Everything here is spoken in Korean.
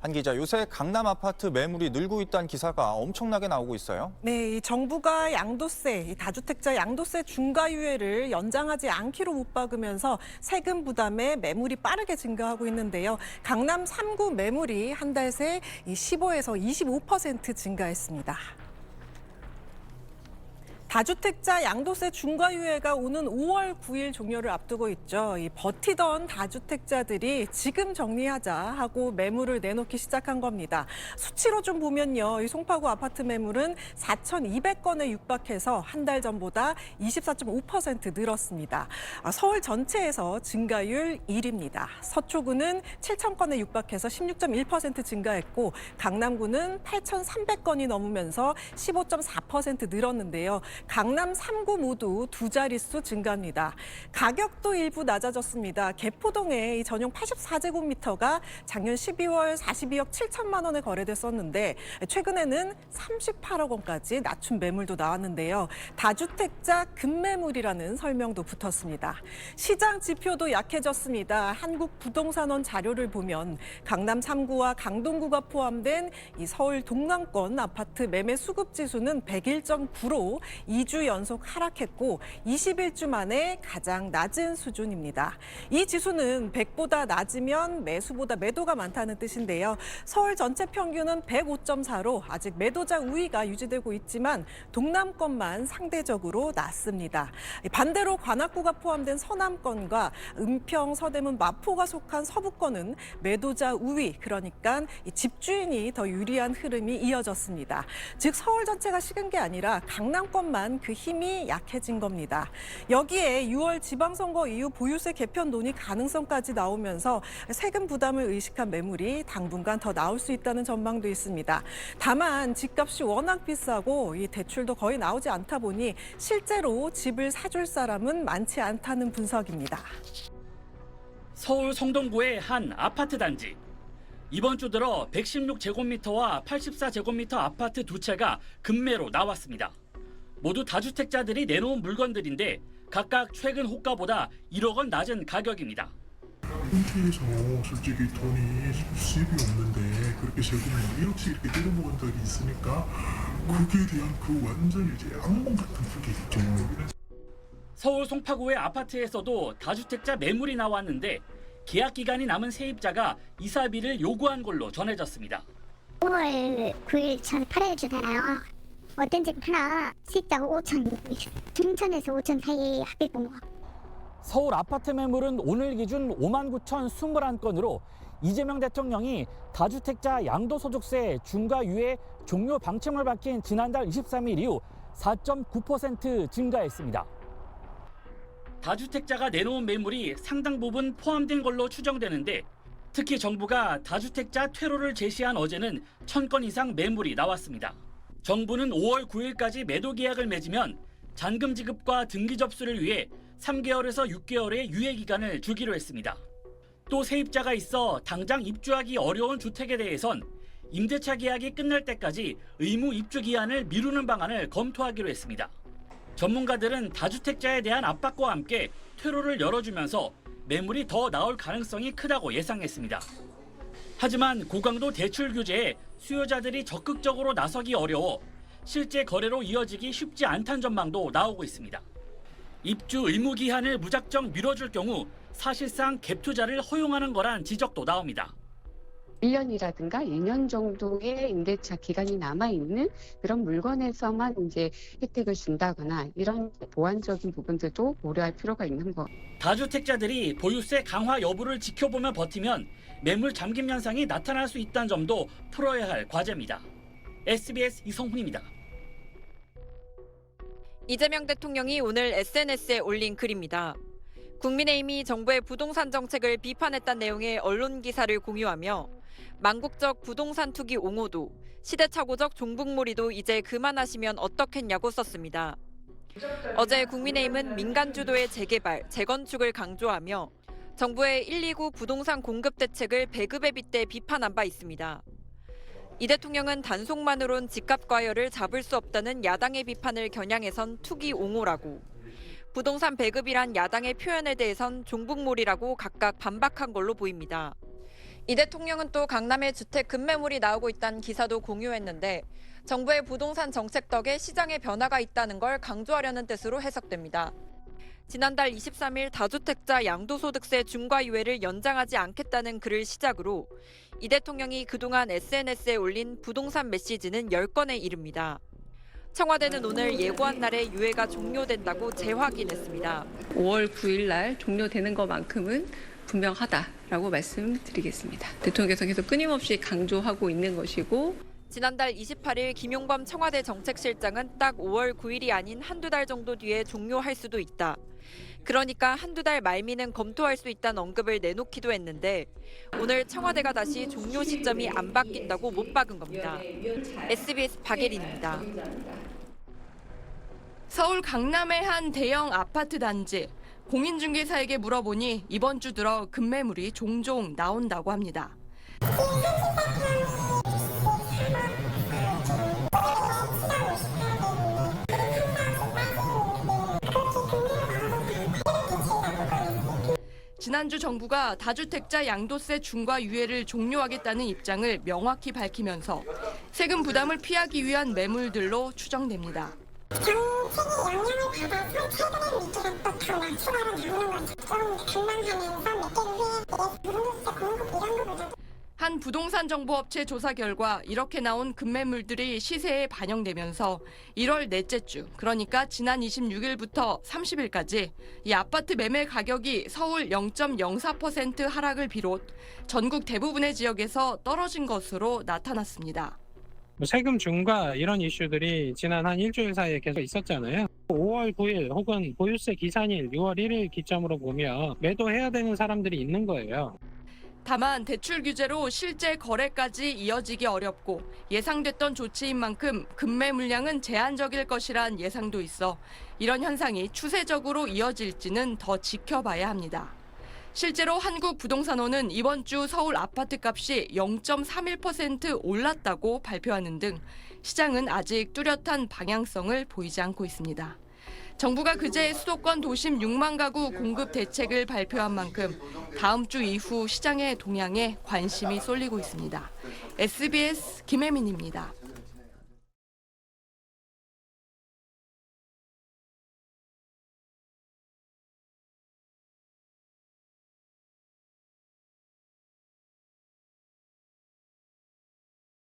한 기자, 요새 강남 아파트 매물이 늘고 있다는 기사가 엄청나게 나오고 있어요. 네, 이 정부가 양도세, 이 다주택자 양도세 중과유예를 연장하지 않기로 못 박으면서 세금 부담에 매물이 빠르게 증가하고 있는데요. 강남 3구 매물이 한 달 새 15에서 25% 증가했습니다. 다주택자 양도세 중과유예가 오는 5월 9일 종료를 앞두고 있죠. 이 버티던 다주택자들이 지금 정리하자 하고 매물을 내놓기 시작한 겁니다. 수치로 좀 보면요. 이 송파구 아파트 매물은 4,200건에 육박해서 한 달 전보다 24.5% 늘었습니다. 서울 전체에서 증가율 1위입니다. 서초구는 7,000건에 육박해서 16.1% 증가했고 강남구는 8,300건이 넘으면서 15.4% 늘었는데요. 강남 3구 모두 두 자릿수 증가합니다. 가격도 일부 낮아졌습니다. 개포동의 전용 84제곱미터가 작년 12월 42억 7천만 원에 거래됐었는데 최근에는 38억 원까지 낮춘 매물도 나왔는데요. 다주택자 급매물이라는 설명도 붙었습니다. 시장 지표도 약해졌습니다. 한국부동산원 자료를 보면 강남 3구와 강동구가 포함된 이 서울 동남권 아파트 매매 수급 지수는 101.9로 2주 연속 하락했고 21주 만에 가장 낮은 수준입니다. 이 지수는 100보다 낮으면 매수보다 매도가 많다는 뜻인데요. 서울 전체 평균은 105.4로 아직 매도자 우위가 유지되고 있지만 동남권만 상대적으로 낮습니다. 반대로 관악구가 포함된 서남권과 은평, 서대문, 마포가 속한 서부권은 매도자 우위, 그러니까 집주인이 더 유리한 흐름이 이어졌습니다. 즉 서울 전체가 식은 게 아니라 강남권만 그 힘이 약해진 겁니다. 여기에 6월 지방선거 이후 보유세 개편 논의 가능성까지 나오면서 세금 부담을 의식한 매물이 당분간 더 나올 수 있다는 전망도 있습니다. 다만 집값이 워낙 비싸고 이 대출도 거의 나오지 않다 보니 실제로 집을 사줄 사람은 많지 않다는 분석입니다. 서울 성동구의 한 아파트 단지. 이번 주 들어 116제곱미터와 84제곱미터 아파트 두 채가 급매로 나왔습니다. 모두 다주택자들이 내놓은 물건들인데 각각 최근 호가보다 1억 원 낮은 가격입니다. 현지에서 솔직히 돈이 수입이 없는데 그렇게 세금을 1억씩 이렇게 뜯어먹은 적이 있으니까 거기에 대한 그 완전 이제 악몽 같은 그게 있죠. 서울 송파구의 아파트에서도 다주택자 매물이 나왔는데 계약 기간이 남은 세입자가 이사비를 요구한 걸로 전해졌습니다. 5월 9일 전 팔아주잖아요. 어떤 집 하나 세입자가 5천, 중천에서 5천 사이 합의 본 거. 서울 아파트 매물은 오늘 기준 59,021건으로 이재명 대통령이 다주택자 양도소득세 중과유예 종료 방침을 밝힌 지난달 23일 이후 4.9% 증가했습니다. 다주택자가 내놓은 매물이 상당 부분 포함된 걸로 추정되는데 특히 정부가 다주택자 퇴로를 제시한 어제는 1,000건 이상 매물이 나왔습니다. 정부는 5월 9일까지 매도 계약을 맺으면 잔금 지급과 등기 접수를 위해 3개월에서 6개월의 유예 기간을 주기로 했습니다. 또 세입자가 있어 당장 입주하기 어려운 주택에 대해선 임대차 계약이 끝날 때까지 의무 입주 기한을 미루는 방안을 검토하기로 했습니다. 전문가들은 다주택자에 대한 압박과 함께 퇴로를 열어주면서 매물이 더 나올 가능성이 크다고 예상했습니다. 하지만 고강도 대출 규제에 수요자들이 적극적으로 나서기 어려워 실제 거래로 이어지기 쉽지 않다는 전망도 나오고 있습니다. 입주 의무 기한을 무작정 미뤄줄 경우 사실상 갭 투자를 허용하는 거란 지적도 나옵니다. 1년이라든가 2년 정도의 임대차 기간이 남아있는 그런 물건에서만 이제 혜택을 준다거나 이런 보완적인 부분들도 고려할 필요가 있는 거. 다주택자들이 보유세 강화 여부를 지켜보며 버티면 매물 잠김 현상이 나타날 수 있다는 점도 풀어야 할 과제입니다. SBS 이성훈입니다. 이재명 대통령이 오늘 SNS에 올린 글입니다. 국민의힘이 정부의 부동산 정책을 비판했다는 내용의 언론 기사를 공유하며 망국적 부동산 투기 옹호도, 시대착오적 종북몰이도 이제 그만하시면 어떻겠냐고 썼습니다. 어제 국민의힘은 민간 주도의 재개발, 재건축을 강조하며 정부의 129 부동산 공급 대책을 배급에 빗대 비판한 바 있습니다. 이 대통령은 단속만으론 집값 과열을 잡을 수 없다는 야당의 비판을 겨냥해선 투기 옹호라고, 부동산 배급이란 야당의 표현에 대해선 종북몰이라고 각각 반박한 걸로 보입니다. 이 대통령은 또 강남에 주택 급매물이 나오고 있다는 기사도 공유했는데 정부의 부동산 정책 덕에 시장에 변화가 있다는 걸 강조하려는 뜻으로 해석됩니다. 지난달 23일 다주택자 양도소득세 중과유예를 연장하지 않겠다는 글을 시작으로 이 대통령이 그동안 SNS에 올린 부동산 메시지는 10건에 이릅니다. 청와대는 오늘 예고한 날에 유예가 종료된다고 재확인했습니다. 5월 9일 날 종료되는 것만큼은 분명하다라고 말씀드리겠습니다. 대통령께서 계속 끊임없이 강조하고 있는 것이고 지난달 28일 김용범 청와대 정책실장은 딱 5월 9일이 아닌 한두 달 정도 뒤에 종료할 수도 있다. 그러니까 한두 달 말미는 검토할 수 있다는 언급을 내놓기도 했는데 오늘 청와대가 다시 종료 시점이 안 바뀐다고 못 박은 겁니다. SBS 박예린입니다. 서울 강남의 한 대형 아파트 단지. 공인중개사에게 물어보니 이번 주 들어 급매물이 종종 나온다고 합니다. 지난주 정부가 다주택자 양도세 중과 유예를 종료하겠다는 입장을 명확히 밝히면서 세금 부담을 피하기 위한 매물들로 추정됩니다. 정책이 영향을 받아서 최근에 미끼가 또더 낮추라고 나오는 거죠. 좀 갈망하면서 몇 개월 후에 부동산 공급 이런 거보다 한 부동산 정보업체 조사 결과 이렇게 나온 급매물들이 시세에 반영되면서 1월 넷째 주, 그러니까 지난 26일부터 30일까지 이 아파트 매매 가격이 서울 0.04% 하락을 비롯 전국 대부분의 지역에서 떨어진 것으로 나타났습니다. 세금 중과 이런 이슈들이 지난 한 일주일 사이에 계속 있었잖아요. 5월 9일 혹은 보유세 기산일 6월 1일 기점으로 보면 매도해야 되는 사람들이 있는 거예요. 다만 대출 규제로 실제 거래까지 이어지기 어렵고 예상됐던 조치인 만큼 급매 물량은 제한적일 것이란 예상도 있어 이런 현상이 추세적으로 이어질지는 더 지켜봐야 합니다. 실제로 한국부동산원은 이번 주 서울 아파트값이 0.31% 올랐다고 발표하는 등 시장은 아직 뚜렷한 방향성을 보이지 않고 있습니다. 정부가 그제 수도권 도심 6만 가구 공급 대책을 발표한 만큼 다음 주 이후 시장의 동향에 관심이 쏠리고 있습니다. SBS 김혜민입니다.